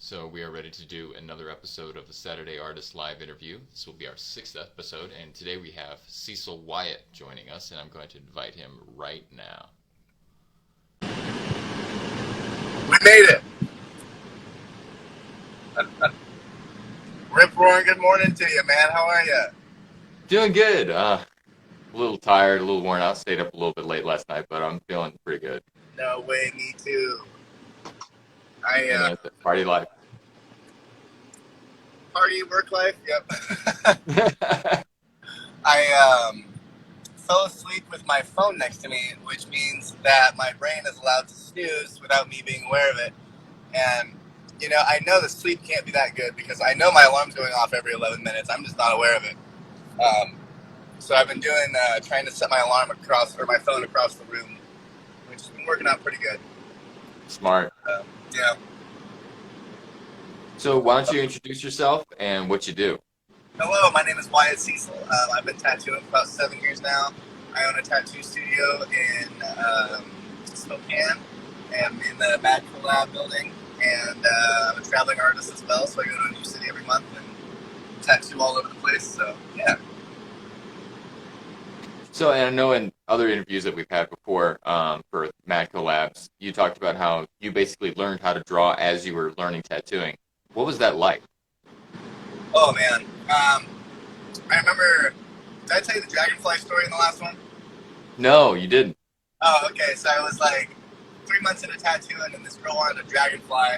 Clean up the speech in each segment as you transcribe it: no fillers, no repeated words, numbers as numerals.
So we are ready to do another episode of the Saturday Artist Live interview. This will be our sixth episode, and today we have Cecil Wyatt joining us, and I'm going to invite him right now. We made it. Rip roaring good morning to you, man. How are you? Doing good. A little tired, a little worn out. Stayed up a little bit late last night, but I'm feeling pretty good. No way, me too. You know, it's a party life. Party work life. Yep. I fell asleep with my phone next to me, which means that my brain is allowed to snooze without me being aware of it. And I know the sleep can't be that good because I know my alarm's going off every 11 minutes. I'm just not aware of it. So I've been doing trying to set my alarm my phone across the room, which has been working out pretty good. Smart. Yeah. So why don't you introduce yourself and what you do? Hello, my name is Wyatt Cecil. I've been tattooing for about 7 years now. I own a tattoo studio in Spokane. I'm in the Mad Collab building, and I'm a traveling artist as well, so I go to a new city every month and tattoo all over the place, so yeah. So, and I know in other interviews that we've had before for Mad Collabs, you talked about how you basically learned how to draw as you were learning tattooing. What was that like? Oh, man. I remember, did I tell you the dragonfly story in the last one? No, you didn't. Oh, okay, so I was like 3 months into tattooing, and this girl wanted a dragonfly,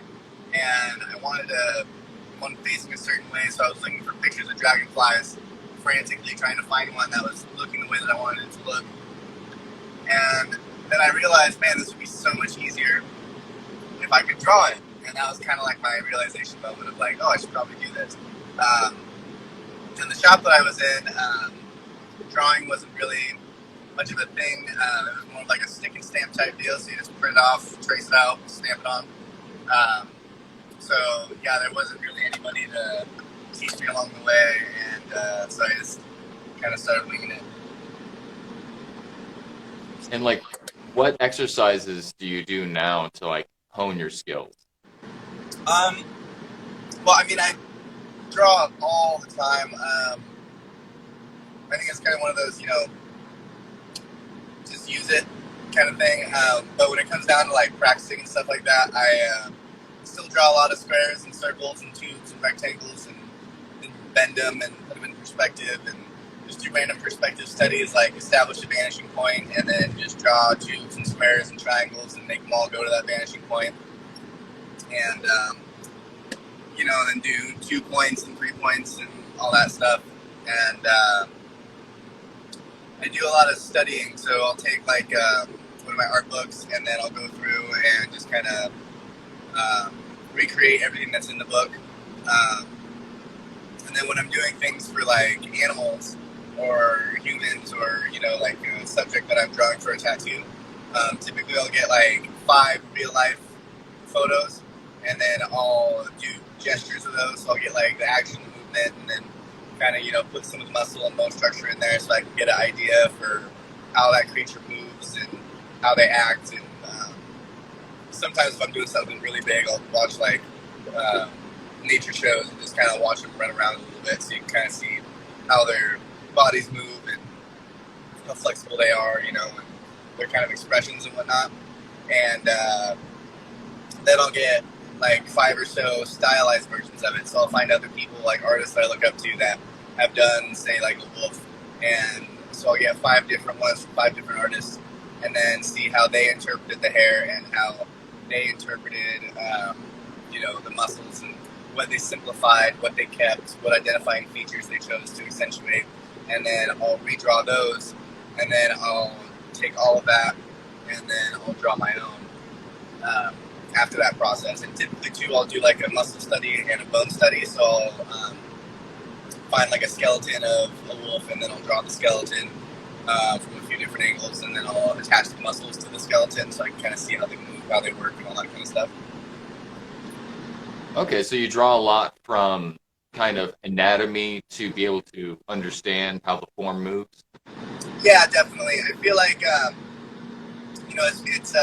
and I wanted one facing a certain way, so I was looking for pictures of dragonflies, frantically trying to find one that was looking the way that I wanted it to look. And then I realized, man, this would be so much easier if I could draw it. And that was kind of like my realization moment of like, oh, I should probably do this. In the shop that I was in, drawing wasn't really much of a thing. It was more of like a stick and stamp type deal, so you just print it off, trace it out, stamp it on. So yeah, there wasn't really anybody to teach me along the way, and so I just kind of started winging it. And like, what exercises do you do now to like hone your skills? Well, I mean, I draw all the time. I think it's kind of one of those, just use it kind of thing. But when it comes down to like practicing and stuff like that, I still draw a lot of squares and circles and tubes and rectangles and bend them and put them in perspective and just do random perspective studies, like establish a vanishing point and then just draw tubes and squares and triangles and make them all go to that vanishing point. And, then do 2 points and 3 points and all that stuff. And I do a lot of studying, so I'll take like one of my art books and then I'll go through and just kind of recreate everything that's in the book. And then when I'm doing things for like animals or humans or, like a subject that I'm drawing for a tattoo, typically I'll get like 5 real life photos and then I'll do gestures of those. So I'll get like the action, the movement, and then kind of, put some of the muscle and bone structure in there so I can get an idea for how that creature moves and how they act. And sometimes if I'm doing something really big, I'll watch like nature shows and just kind of watch them run around a little bit so you can kind of see how their bodies move and how flexible they are, and their kind of expressions and whatnot. And then I'll get like 5 or so stylized versions of it. So I'll find other people, like artists that I look up to that have done, say, like the wolf. And so I'll get 5 different ones from 5 different artists and then see how they interpreted the hair and how they interpreted, the muscles and what they simplified, what they kept, what identifying features they chose to accentuate. And then I'll redraw those and then I'll take all of that and then I'll draw my own. After that process, and typically too, I'll do like a muscle study and a bone study. So I'll find like a skeleton of a wolf, and then I'll draw the skeleton from a few different angles, and then I'll attach the muscles to the skeleton so I can kind of see how they move, how they work, and all that kind of stuff. Okay, so you draw a lot from kind of anatomy to be able to understand how the form moves. Yeah, definitely. I feel like it's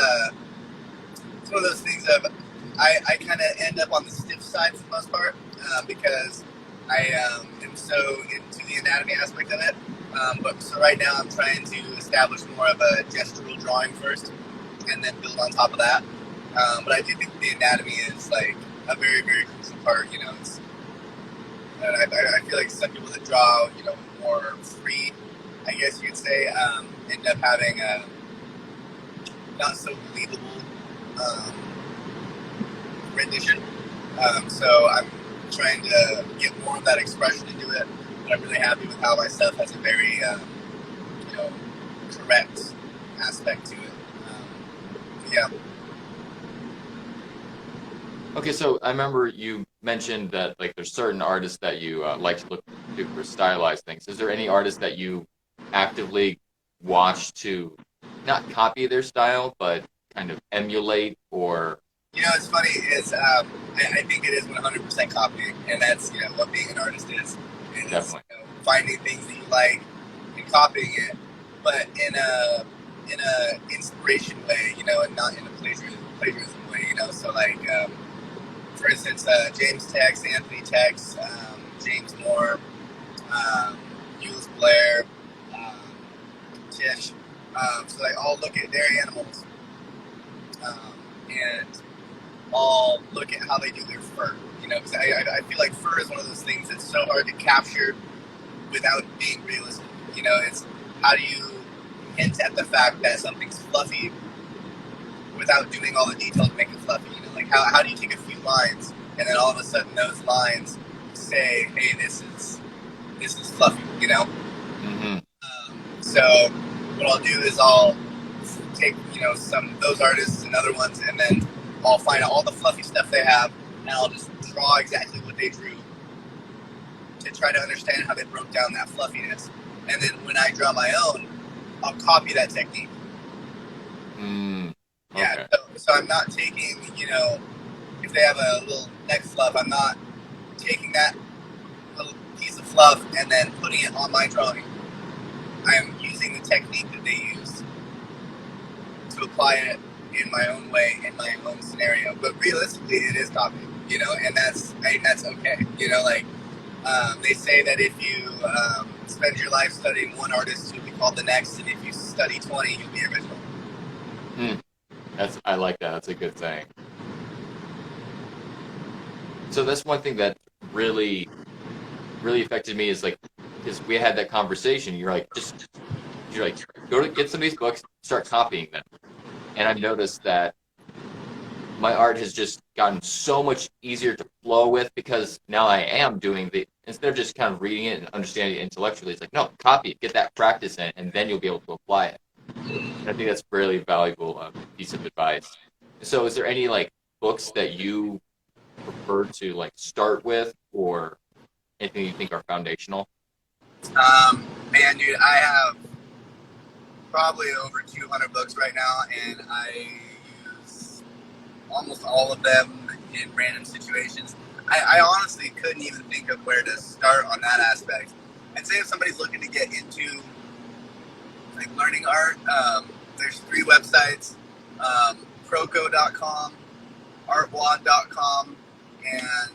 one of those things of I kind of end up on the stiff sides for the most part because I am so into the anatomy aspect of it. But so right now I'm trying to establish more of a gestural drawing first, and then build on top of that. But I do think the anatomy is like a very, very crucial part. You know, I feel like some people that draw, more free, I guess you could say, end up having a not so believable rendition. So I'm trying to get more of that expression into it. But I'm really happy with how my stuff has a very, correct aspect to it. Yeah. Okay, so I remember you mentioned that like there's certain artists that you like to look to for stylized things. Is there any artists that you actively watch to not copy their style, but kind of emulate or? It's funny is I think it is 100% copying, and that's what being an artist is Definitely. Finding things that you like and copying it, but in a inspiration way, and not in a plagiarism way, So like, for instance, James Tex, Anthony Tex, James Moore, Euless Blair, Tish. So they all look at their animals and all look at how they do their fur. Because I feel like fur is one of those things that's so hard to capture without being realistic. It's how do you hint at the fact that something's fluffy without doing all the detail to make it fluffy. Like how do you take a few lines and then all of a sudden those lines say, hey, this is fluffy, Mm-hmm. So what I'll do is I'll take some of those artists and other ones, and then I'll find out all the fluffy stuff they have, and I'll just draw exactly what they drew to try to understand how they broke down that fluffiness. And then when I draw my own, I'll copy that technique. Okay. Yeah, so I'm not taking, if they have a little neck fluff, I'm not taking that little piece of fluff and then putting it on my drawing. I am using the technique that they use to apply it in my own way, in my own scenario. But realistically, it is copying, and that's okay. They say that if you spend your life studying one artist, you'll be called the next, and if you study 20, you'll be original. I like that. That's a good saying. So that's one thing that really, really affected me is like, because we had that conversation. You're like, go to get some of these books, start copying them. And I've noticed that my art has just gotten so much easier to flow with because now I am doing instead of just kind of reading it and understanding it intellectually, it's like, no, copy it, get that practice in, and then you'll be able to apply it. And I think that's a really valuable piece of advice. So is there any like books that you prefer to like start with or anything you think are foundational? Man, dude, I have probably over 200 books right now, and I use almost all of them in random situations. I honestly couldn't even think of where to start on that aspect. I'd say if somebody's looking to get into like learning art, there's 3 websites, proco.com, artwad.com, and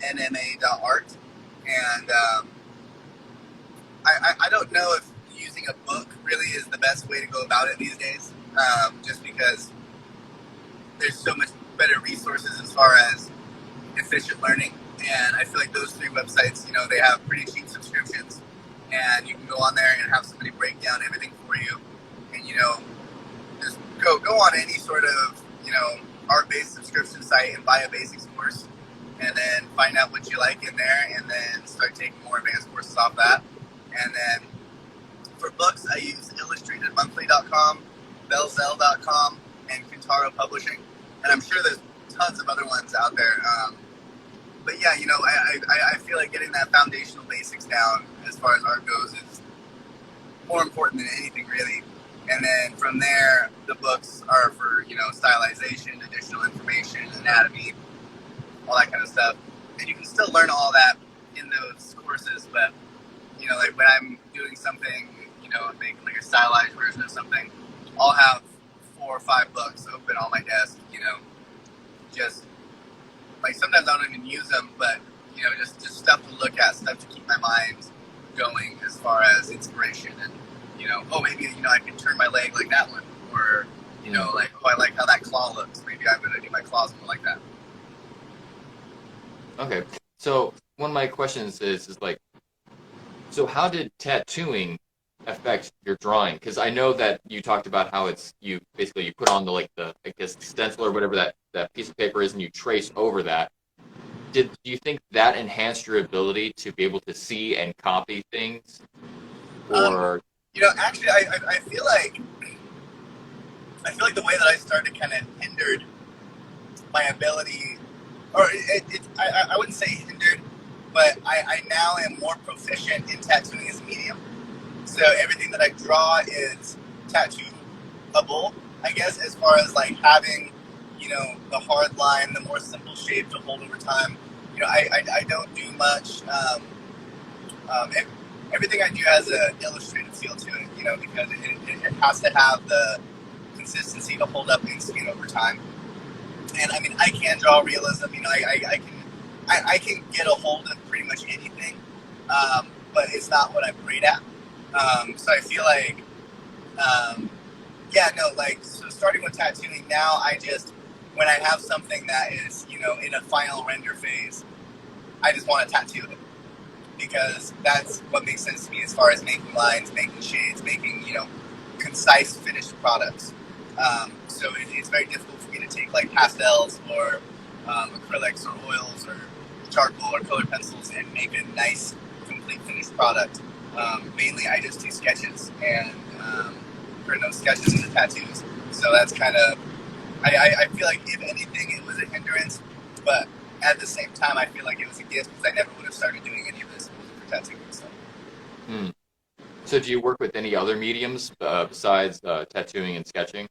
nma.art. And I don't know if using a book really is the best way to go about it these days, just because there's so much better resources as far as efficient learning. And I feel like those 3 websites, they have pretty cheap subscriptions, and you can go on there and have somebody break down everything for you, and just go on any sort of art-based subscription site and buy a basics course, and then find out what you like in there, and then start taking more advanced courses off that. And then for books, I use illustratedmonthly.com, belzell.com, and Kintaro Publishing, and I'm sure there's tons of other ones out there. But yeah, I feel like getting that foundational basics down as far as art goes is more important than anything, really. And then from there, the books are for, stylization, additional information, anatomy, all that kind of stuff. And you can still learn all that in those courses, but, like when I'm doing something, making like a stylized version of something, I'll have 4 or 5 books open on my desk, just like sometimes I don't even use them, but just stuff to look at, stuff to keep my mind going as far as inspiration, and maybe I can turn my leg like that one, or like, I like how that claw looks. Maybe I'm gonna do my claws more like that. Okay. So one of my questions is like, so how did tattooing affect your drawing? Because I know that you talked about how you put on the I guess stencil or whatever that piece of paper is, and you trace over that. Do you think that enhanced your ability to be able to see and copy things? Or Actually, I feel like the way that I started kind of hindered my ability, or I wouldn't say hindered, but I now am more proficient in tattooing as a medium. So everything that I draw is tattooable, I guess, as far as like having, the hard line, the more simple shape to hold over time. I don't do much. Everything I do has an illustrated feel to it, because it has to have the consistency to hold up in skin over time. And I mean, I can draw realism. I can get a hold of pretty much anything, but it's not what I'm great at. So I feel like, so starting with tattooing now, when I have something that is, in a final render phase, I just want to tattoo it, because that's what makes sense to me as far as making lines, making shades, making, concise finished products. So it's very difficult for me to take like pastels or acrylics or oils or charcoal or colored pencils and make a nice, complete finished product. Mainly I just do sketches and turn those sketches into tattoos. So that's kind of, I feel like if anything it was a hindrance, but at the same time I feel like it was a gift, because I never would have started doing any of this if it wasn't for tattooing. So. So do you work with any other mediums besides tattooing and sketching?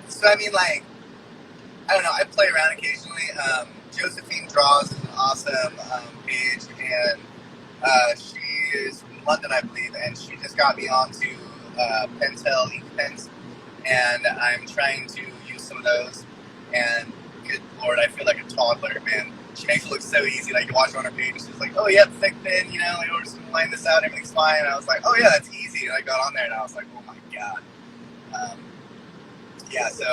So I mean, like, I don't know, I play around occasionally. Josephine Draws is an awesome page, and she is from London, I believe, and she just got me onto Pentel ink pens, and I'm trying to use some of those, and good lord, I feel like a toddler, man. She makes it look so easy. Like, you watch her on her page, and she's like, oh, yeah, thick pen, we're just gonna line this out, everything's fine. And I was like, oh, yeah, that's easy. And I got on there, and I was like, oh, my God. So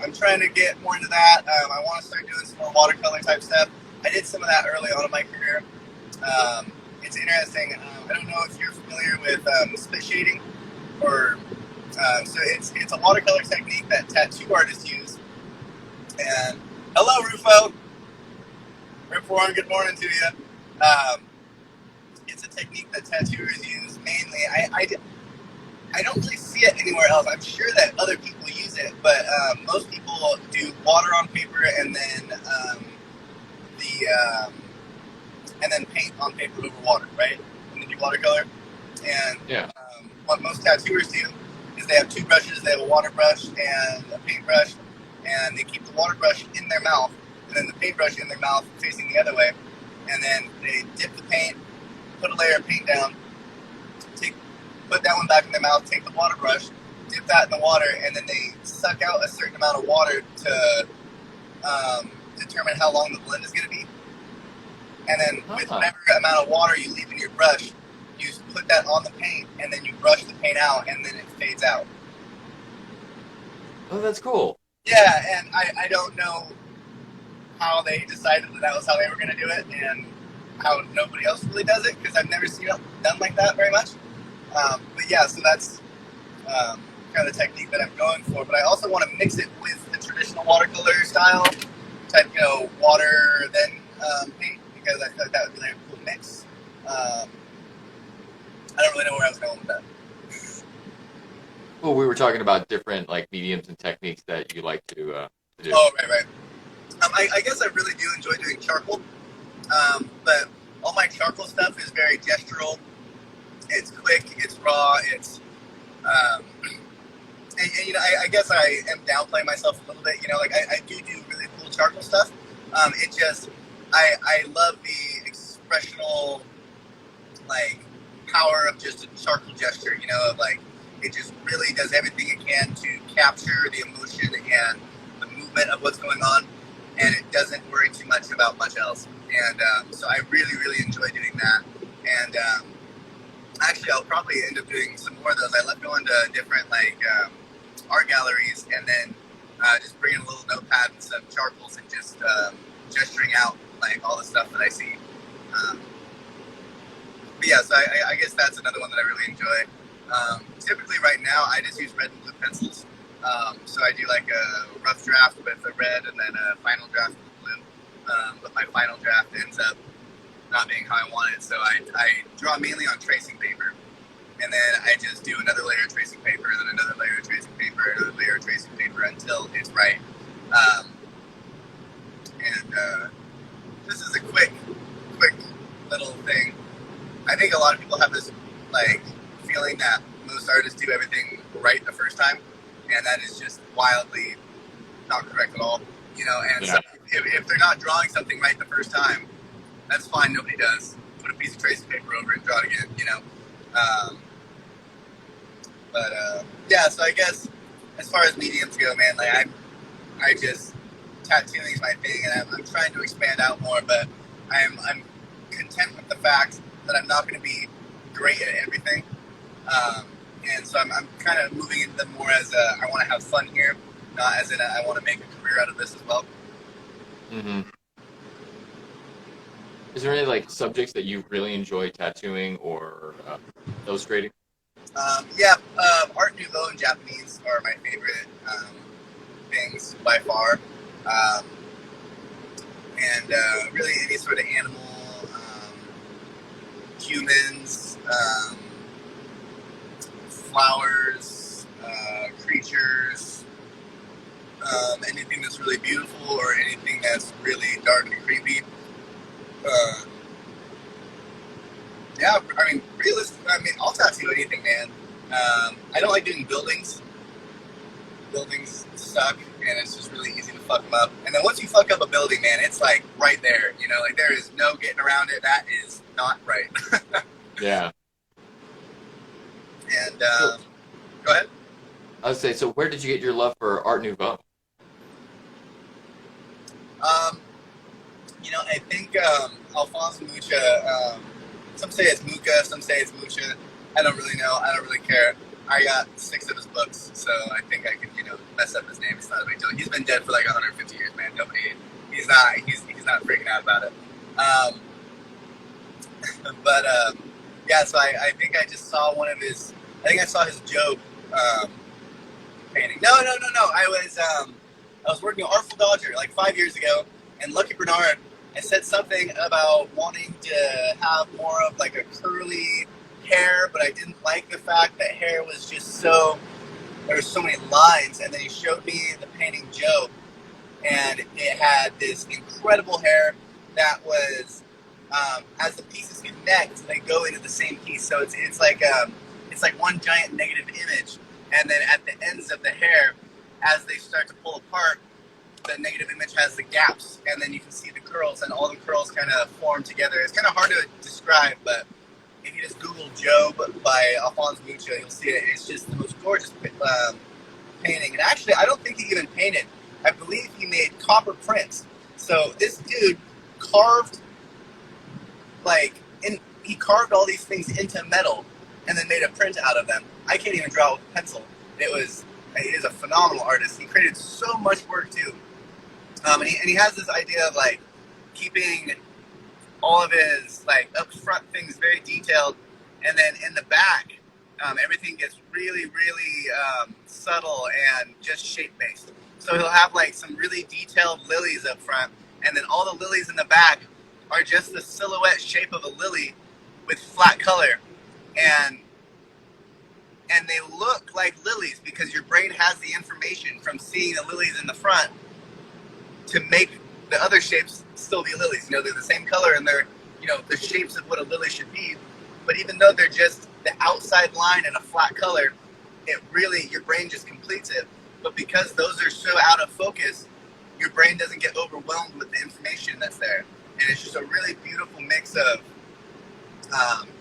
I'm trying to get more into that. I want to start doing some more watercolor type stuff. I did some of that early on in my career. It's interesting. I don't know if you're familiar with spit shading, or so it's a watercolor technique that tattoo artists use. And hello, Rufo. Rip Warren, good morning to you. It's a technique that tattooers use mainly. I don't really see it anywhere else. I'm sure that other people use it, but most people do water on paper and then and then paint on paper over water, right? And then do watercolor. And what most tattooers do is they have two brushes. They have a water brush and a paintbrush, and they keep the water brush in their mouth, and then the paintbrush in their mouth facing the other way, and then they dip the paint, put a layer of paint down, put that one back in their mouth, take the water brush, dip that in the water, and then they suck out a certain amount of water to determine how long the blend is going to be. And then with whatever amount of water you leave in your brush, you put that on the paint, and then you brush the paint out, and then it fades out. Oh, that's cool. Yeah, and I don't know how they decided that was how they were going to do it, and how nobody else really does it, because I've never seen it done like that very much. But yeah, so that's kind of the technique that I'm going for. But I also want to mix it with the traditional watercolor style type, water then paint, because I feel like that would be like a cool mix. I don't really know where I was going with that. Well, we were talking about different mediums and techniques that you like to do. Oh, right. I guess I really do enjoy doing charcoal, but all my charcoal stuff is very gestural. It's quick, it's raw, it's, and I guess I am downplaying myself a little bit, I do really cool charcoal stuff. It just, I love the expressional, power of just a charcoal gesture, of it just really does everything it can to capture the emotion and the movement of what's going on. and it doesn't worry too much about much else. And so I really, really enjoy doing that. And actually, I'll probably end up doing some more of those. I love going to different art galleries and then just bringing a little notepad and some charcoals and just gesturing out like all the stuff that I see. But yeah, so I guess that's another one that I really enjoy. Typically right now I just use red and blue pencils. So I do like a rough draft with the red and then a final draft with the blue. But my final draft ends up not being how I want it, so I draw mainly on tracing paper. And then I just do another layer of tracing paper, then another layer of tracing paper, another layer of tracing paper until it's right. This is a quick little thing. I think a lot of people have this like feeling that most artists do everything right the first time, and that is just wildly not correct at all. You know, and so if they're not drawing something right the first time, that's fine. Nobody does. Put a piece of tracing paper over it and draw it again. You know. Yeah. So I guess as far as mediums go, man, like I just tattooing is my thing, and I'm trying to expand out more. But I'm content with the fact that I'm not going to be great at everything. And so I'm kind of moving into them more as I want to have fun here, not as in I want to make a career out of this as well. Mm-hmm. Is there any like subjects that you really enjoy tattooing or illustrating? Art Nouveau and Japanese are my favorite things by far. Really any sort of animal, humans, flowers, creatures, anything that's really beautiful or anything that's really dark and creepy. I'll tattoo anything, man. I don't like doing buildings. Buildings suck, and it's just really easy to fuck them up. And then once you fuck up a building, man, it's like right there. You know, like there is no getting around it. That is not right. Yeah. And go ahead. I would say, so where did you get your love for Art Nouveau? I think Alphonse Mucha, some say it's Mucha, some say it's Mucha. I don't really know. I don't really care. I got 6 of his books, so I think I could, mess up his name. It's not a big deal. He's been dead for like 150 years, man. He's not freaking out about it. So I think I just saw I saw his Job painting. No. I was working at Artful Dodger like 5 years ago, and Lucky Bernard had said something about wanting to have more of like a curly hair, but I didn't like the fact that hair was just there were so many lines. And then he showed me the painting Job, and it had this incredible hair that was as the pieces connect, they go into the same piece. So it's like one giant negative image, and then at the ends of the hair, as they start to pull apart, the negative image has the gaps, and then you can see the curls, and all the curls kind of form together. It's kind of hard to describe, but if you just Google Job by Alphonse Mucha, you'll see it. It's just the most gorgeous painting. And actually, I don't think he even painted. I believe he made copper prints. So this dude carved he carved all these things into metal and then made a print out of them. I can't even draw with a pencil. He is a phenomenal artist. He created so much work too. And he has this idea of like keeping all of his like up front things very detailed, and then in the back, everything gets really, really subtle and just shape based. So he'll have like some really detailed lilies up front, and then all the lilies in the back are just the silhouette shape of a lily with flat color, and they look like lilies because your brain has the information from seeing the lilies in the front to make the other shapes still be lilies. They're the same color, and they're, the shapes of what a lily should be. But even though they're just the outside line and a flat color, your brain just completes it. But because those are so out of focus, your brain doesn't get overwhelmed with the information that's there. And it's just a really beautiful mix of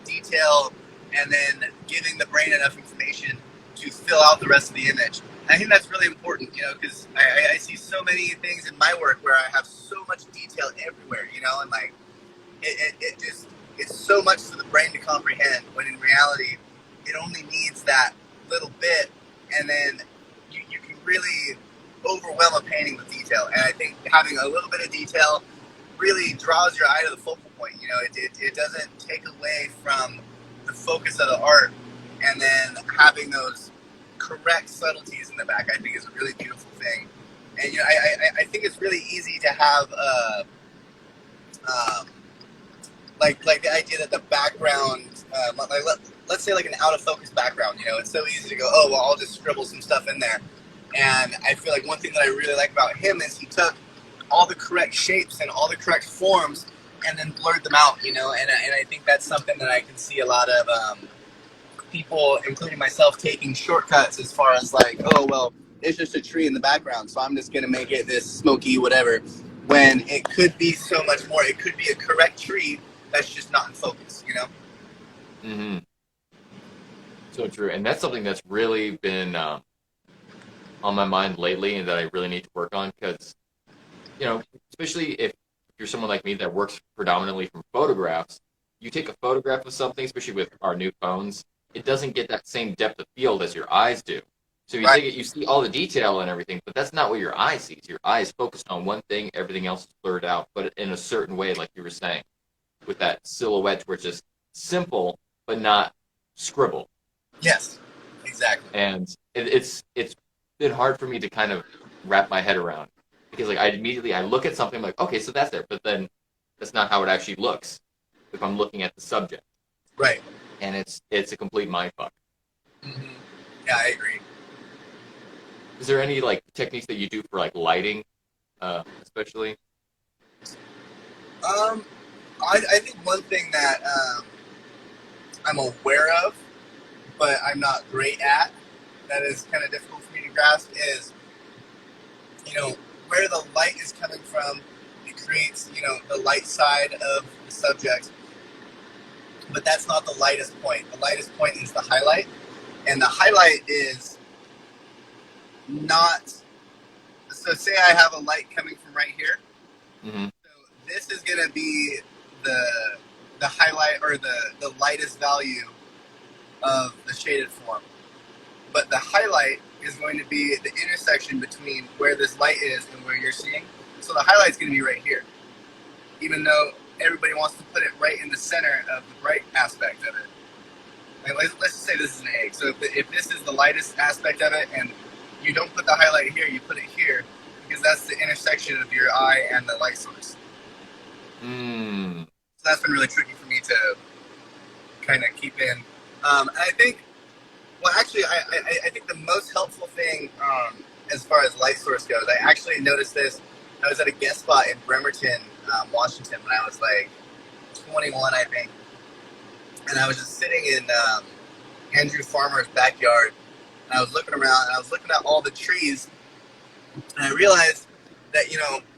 detail and then giving the brain enough information to fill out the rest of the image. I think that's really important, because I see so many things in my work where I have so much detail everywhere, and like it just it's so much for the brain to comprehend. When in reality, it only needs that little bit, and then you can really overwhelm a painting with detail. And I think having a little bit of detail really draws your eye to the focal point. It doesn't take away from the focus of the art, and then having those correct subtleties in the back, I think, is a really beautiful thing. And I think it's really easy to have like the idea that the background, let's say like an out of focus background. It's so easy to go, oh well, I'll just scribble some stuff in there. And I feel like one thing that I really like about him is he took all the correct shapes and all the correct forms and then blurred them out. And I think that's something that I can see a lot of people, including myself, taking shortcuts as far as like, oh well, it's just a tree in the background, so I'm just gonna make it this smoky whatever, when it could be so much more. It could be a correct tree that's just not in focus. Mm-hmm. So true. And that's something that's really been on my mind lately and that I really need to work on, because especially if you're someone like me that works predominantly from photographs, you take a photograph of something, especially with our new phones, it doesn't get that same depth of field as your eyes do. So you Right. take it, you see all the detail and everything, but that's not what your eye sees. Your eye is focused on one thing, everything else is blurred out, but in a certain way, like you were saying, with that silhouette where it's just simple, but not scribble. Yes, exactly. And it's been hard for me to kind of wrap my head around, because like I look at something like, okay, so that's there, but then that's not how it actually looks if I'm looking at the subject. Right. And it's a complete mindfuck. Mm-hmm. Yeah, I agree. Is there any like techniques that you do for like lighting, especially? I think one thing that I'm aware of, but I'm not great at, that is kind of difficult for me to grasp, is where the light is coming from. It creates the light side of the subject, but that's not the lightest point. The lightest point is the highlight, and the highlight is not. So say I have a light coming from right here. Mm-hmm. So this is going to be the highlight, or the lightest value of the shaded form. But the highlight is going to be the intersection between where this light is and where you're seeing. So the highlight's going to be right here, even though everybody wants to put it right in the center of the bright aspect of it. Like, let's just say this is an egg. So if this is the lightest aspect of it, and you don't put the highlight here, you put it here, because that's the intersection of your eye and the light source. Mm. So that's been really tricky for me to kind of keep in. And I think, well, actually, I think the most helpful thing as far as light source goes, I actually noticed this. I was at a guest spot in Bremerton, Washington, when I was like 21, I think. And I was just sitting in Andrew Farmer's backyard, and I was looking around, and I was looking at all the trees, and I realized that,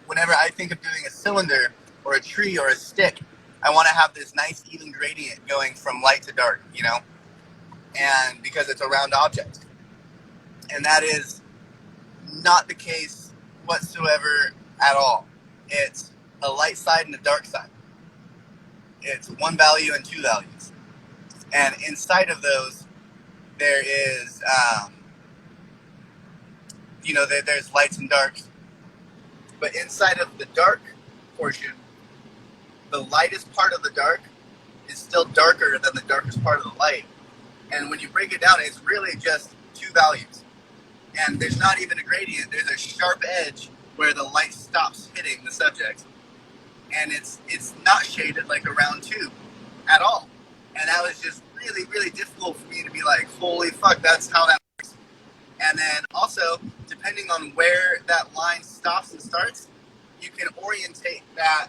whenever I think of doing a cylinder or a tree or a stick, I want to have this nice even gradient going from light to dark, and because it's a round object. And that is not the case whatsoever at all. It's a light side and a dark side. It's one value and two values. And inside of those, there is, there's lights and darks. But inside of the dark portion, the lightest part of the dark is still darker than the darkest part of the light. And when you break it down, it's really just two values. And there's not even a gradient. There's a sharp edge where the light stops hitting the subject. And it's not shaded like a round tube at all. And that was just really, really difficult for me to be like, holy fuck, that's how that works. And then also, depending on where that line stops and starts, you can orientate that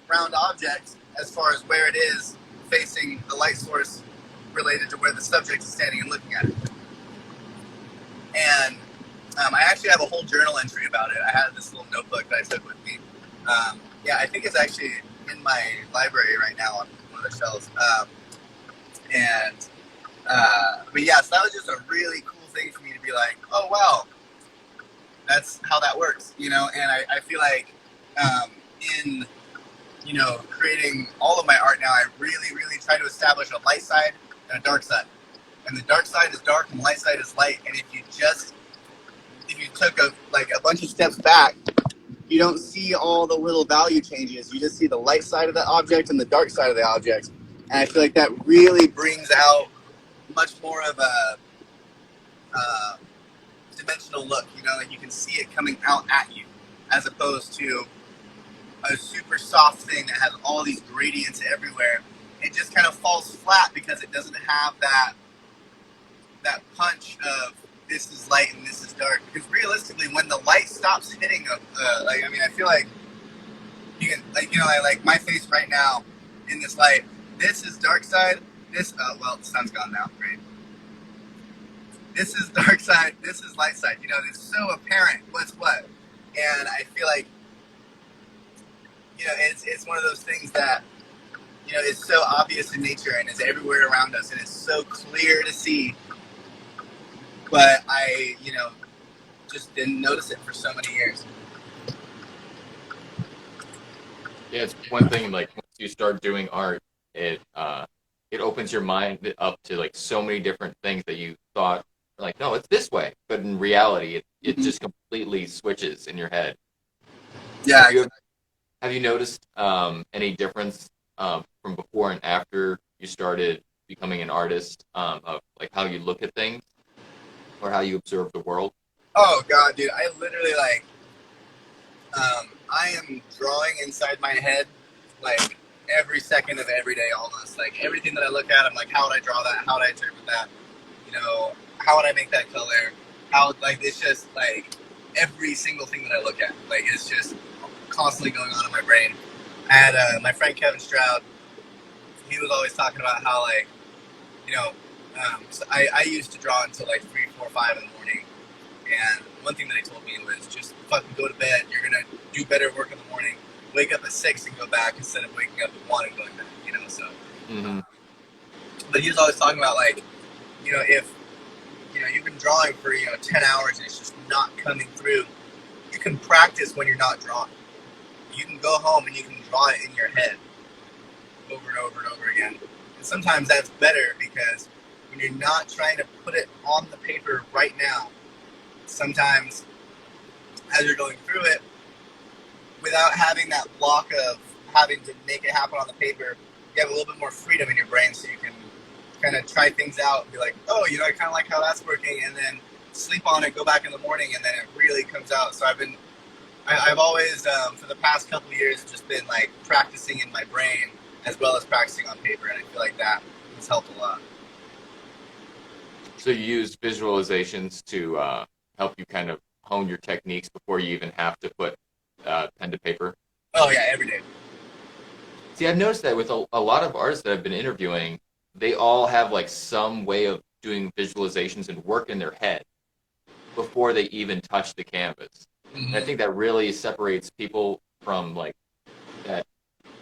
round object as far as where it is facing the light source related to where the subject is standing and looking at it. And I actually have a whole journal entry about it. I had this little notebook that I took with me. I think it's actually in my library right now on one of the shelves. But yeah, so that was just a really cool thing for me to be like, oh wow, that's how that works, you know. And I feel like in creating all of my art now, I really, really try to establish a light side and a dark side. And the dark side is dark and the light side is light. And if you took a bunch of steps back, you don't see all the little value changes. You just see the light side of the object and the dark side of the object. And I feel like that really brings out much more of a dimensional look, you know, like you can see it coming out at you, as opposed to a super soft thing that has all these gradients everywhere. It just kind of falls flat because it doesn't have that punch of this is light and this is dark. Because realistically, when the light stops hitting, I feel like you can, like my face right now in this light. This is dark side. This, the sun's gone now. Great. This is dark side. This is light side. You know, it's so apparent what's what, and I feel like, you know, it's one of those things that, you know, is so obvious in nature and is everywhere around us, and it's so clear to see. But I, you know, just didn't notice it for so many years. Yeah, it's one thing, like, once you start doing art, it opens your mind up to, like, so many different things that you thought, like, no, it's this way. But in reality, it just completely switches in your head. Yeah. Have you noticed any difference from before and after you started becoming an artist, of, like, how you look at things or how you observe the world? Oh, God, dude. I literally, like, I am drawing inside my head, like, every second of every day almost. Like, everything that I look at, I'm like, how would I draw that? How would I interpret that? You know, how would I make that color? How, like, it's just, like, every single thing that I look at. Like, it's just constantly going on in my brain. I had my friend Kevin Stroud. He was always talking about how, like, you know, so I used to draw until like 3, 4, 5 in the morning. And one thing that he told me was just fucking go to bed. You're gonna do better work in the morning. Wake up at 6 and go back instead of waking up at 1 and going back. You know, so. But he was always talking about, like, you know, if you know you've been drawing for 10 hours and it's just not coming through, you can practice when you're not drawing. You can go home and you can draw it in your head over and over and over again. And sometimes that's better because when you're not trying to put it on the paper right now, sometimes as you're going through it, without having that block of having to make it happen on the paper, you have a little bit more freedom in your brain, so you can kind of try things out and be like, oh, you know, I kind of like how that's working, and then sleep on it, go back in the morning, and then it really comes out. So I've always, for the past couple of years, just been like practicing in my brain as well as practicing on paper, and I feel like that has helped a lot. So you use visualizations to help you kind of hone your techniques before you even have to put pen to paper? Oh, yeah, every day. See, I've noticed that with a lot of artists that I've been interviewing, they all have like some way of doing visualizations and work in their head before they even touch the canvas. And I think that really separates people from like that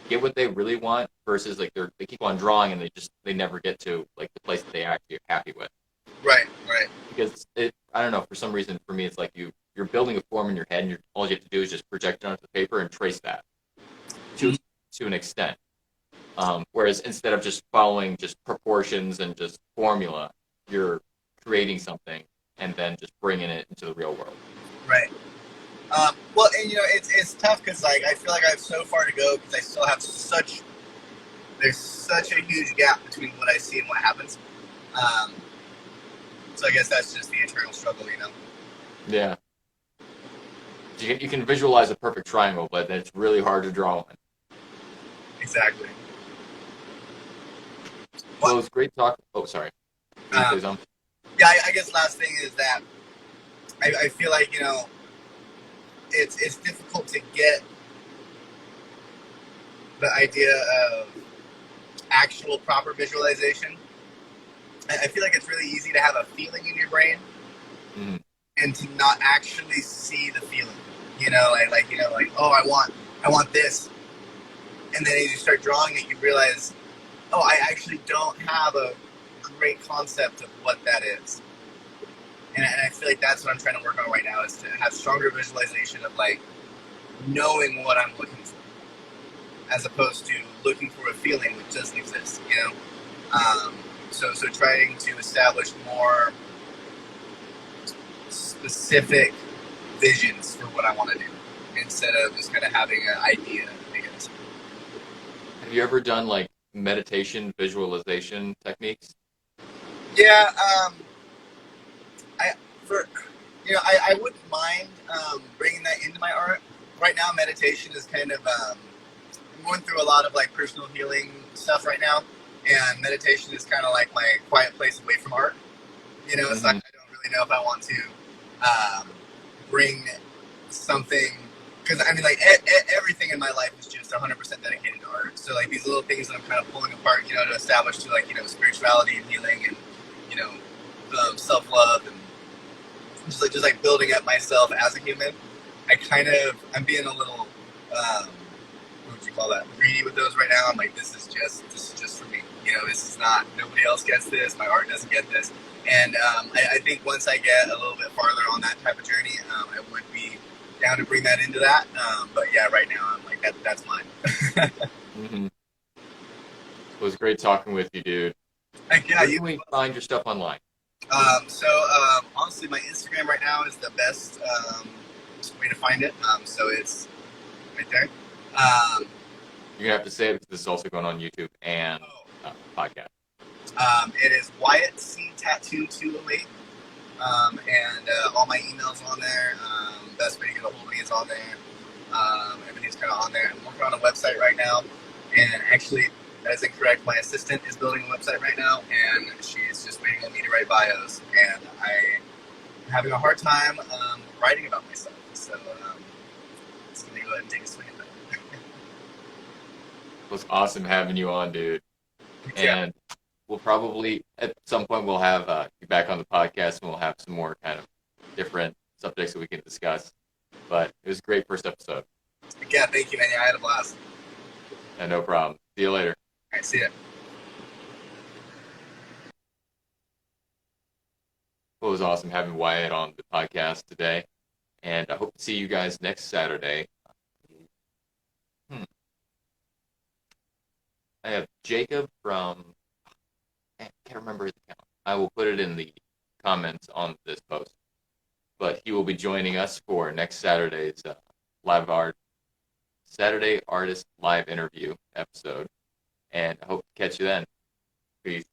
get what they really want versus like they keep on drawing and they never get to like the place that they actually are happy with. Right. Because I don't know, for some reason for me it's like you're building a form in your head and all you have to do is just project it onto the paper and trace that to an extent. Whereas instead of just following just proportions and just formula, you're creating something and then just bringing it into the real world. Right. Well, and it's tough because like I feel like I have so far to go because I still have there's such a huge gap between what I see and what happens. So I guess that's just the eternal struggle, you know. Yeah. You can visualize a perfect triangle, but it's really hard to draw one. Exactly. Well, it was great talk. Oh, sorry. Yeah, I guess last thing is that I feel like, it's difficult to get the idea of actual proper visualization. I feel like it's really easy to have a feeling in your brain and to not actually see the feeling. Like oh, I want this, and then as you start drawing it, you realize, oh, I actually don't have a great concept of what that is. and I feel like that's what I'm trying to work on right now, is to have stronger visualization of like knowing what I'm looking for, as opposed to looking for a feeling which doesn't exist, you know. So trying to establish more specific visions for what I want to do, instead of just kind of having an idea, I guess. Have you ever done like meditation visualization techniques? Yeah, I for I wouldn't mind bringing that into my art. Right now, meditation is kind of I'm going through a lot of like personal healing stuff right now, and meditation is kind of like my quiet place away from art. You know, so I Mm-hmm. don't really know if I want to bring something, because I mean, like everything in my life is just 100% dedicated to art. So like these little things that I'm kind of pulling apart, you know, to establish to like, you know, spirituality and healing and, you know, self love and just like building up myself as a human. I'm being a little what would you call that, greedy with those right now. I'm like, this is just for me. You know, this is not, nobody else gets this. My art doesn't get this. And I think once I get a little bit farther on that type of journey, I would be down to bring that into that. But yeah, right now I'm like, that's mine. Mm-hmm. It was great talking with you, dude. Like, yeah, Where you. can we find your stuff online? Honestly, my Instagram right now is the best way to find it. So it's right there. You're gonna have to say it because this is also going on YouTube and podcast. It is Wyatt C Tattoo 208. And all my emails on there. Best way to get a hold of me is on there. Everything's kind of on there. I'm working on a website right now, and actually, that is incorrect. My assistant is building a website right now, and she's just waiting on me to write bios. And I'm having a hard time writing about myself, so it's gonna go ahead and take a swing at that. It was awesome having you on, dude. Yeah. And we'll probably at some point we'll have you back on the podcast and we'll have some more kind of different subjects that we can discuss. But it was a great first episode. Yeah, thank you, man. Yeah, I had a blast. And no problem. See you later. All right, see ya. It was awesome having Wyatt on the podcast today. And I hope to see you guys next Saturday. I have Jacob from, I can't remember his account. I will put it in the comments on this post. But he will be joining us for next Saturday's Saturday Artist Live interview episode. And I hope to catch you then. Peace.